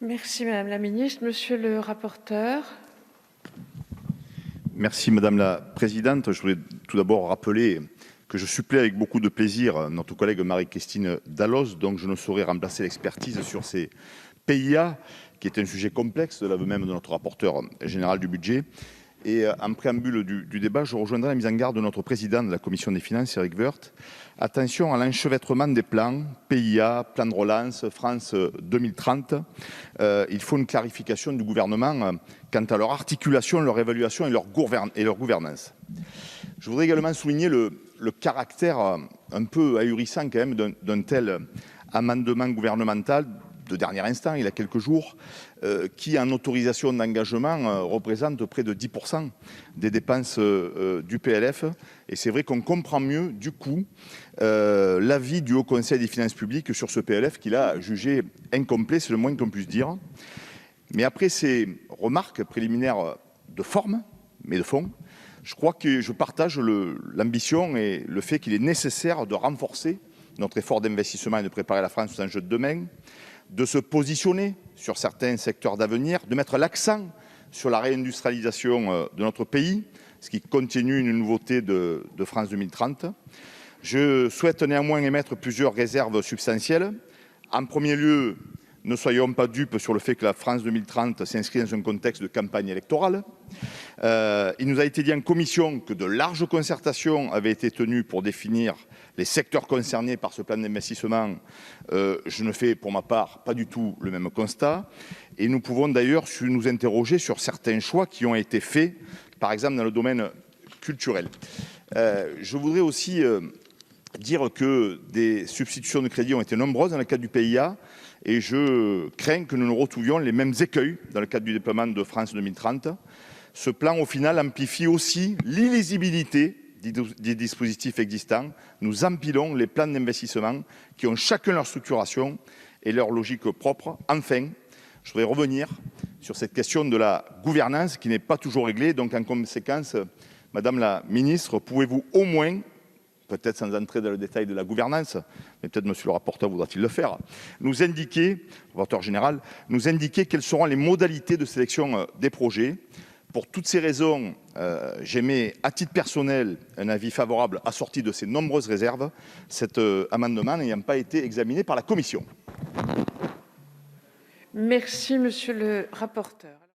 Merci Madame la Ministre. Monsieur le rapporteur. Merci Madame la Présidente. Je voulais tout d'abord rappeler que je supplée avec beaucoup de plaisir notre collègue Marie-Christine Dalloz, donc je ne saurais remplacer l'expertise sur ces PIA, qui est un sujet complexe, de l'aveu même de notre rapporteur général du budget. Et en préambule du débat, je rejoindrai la mise en garde de notre président de la Commission des finances, Éric Woerth. Attention à l'enchevêtrement des plans, PIA, plan de relance, France 2030. Il faut une clarification du gouvernement quant à leur articulation, leur évaluation et leur gouvernance. Je voudrais également souligner le caractère un peu ahurissant quand même d'un tel amendement gouvernemental de dernier instant, il y a quelques jours, qui en autorisation d'engagement représente près de 10% des dépenses du PLF. Et c'est vrai qu'on comprend mieux du coup l'avis du Haut Conseil des finances publiques sur ce PLF qu'il a jugé incomplet, c'est le moins qu'on puisse dire. Mais après ces remarques préliminaires de forme, mais de fond, je crois que je partage l'ambition et le fait qu'il est nécessaire de renforcer notre effort d'investissement et de préparer la France aux enjeux de demain, de se positionner sur certains secteurs d'avenir, de mettre l'accent sur la réindustrialisation de notre pays, ce qui continue une nouveauté de France 2030. Je souhaite néanmoins émettre plusieurs réserves substantielles. En premier lieu, ne soyons pas dupes sur le fait que la France 2030 s'inscrit dans un contexte de campagne électorale. Il nous a été dit en commission que de larges concertations avaient été tenues pour définir les secteurs concernés par ce plan d'investissement. Je ne fais pour ma part pas du tout le même constat. Et nous pouvons d'ailleurs nous interroger sur certains choix qui ont été faits, par exemple dans le domaine culturel. Je voudrais aussi dire que des substitutions de crédits ont été nombreuses dans le cadre du PIA. Et je crains que nous ne retrouvions les mêmes écueils dans le cadre du déploiement de France 2030. Ce plan, au final, amplifie aussi l'illisibilité des dispositifs existants. Nous empilons les plans d'investissement qui ont chacun leur structuration et leur logique propre. Enfin, je voudrais revenir sur cette question de la gouvernance qui n'est pas toujours réglée. Donc, en conséquence, Madame la Ministre, pouvez-vous au moins, peut-être sans entrer dans le détail de la gouvernance, mais peut-être monsieur le rapporteur voudra-t-il le faire, nous indiquer, le rapporteur général, nous indiquer quelles seront les modalités de sélection des projets. Pour toutes ces raisons, j'émets à titre personnel un avis favorable assorti de ces nombreuses réserves, cet amendement n'ayant pas été examiné par la Commission. Merci, monsieur le rapporteur.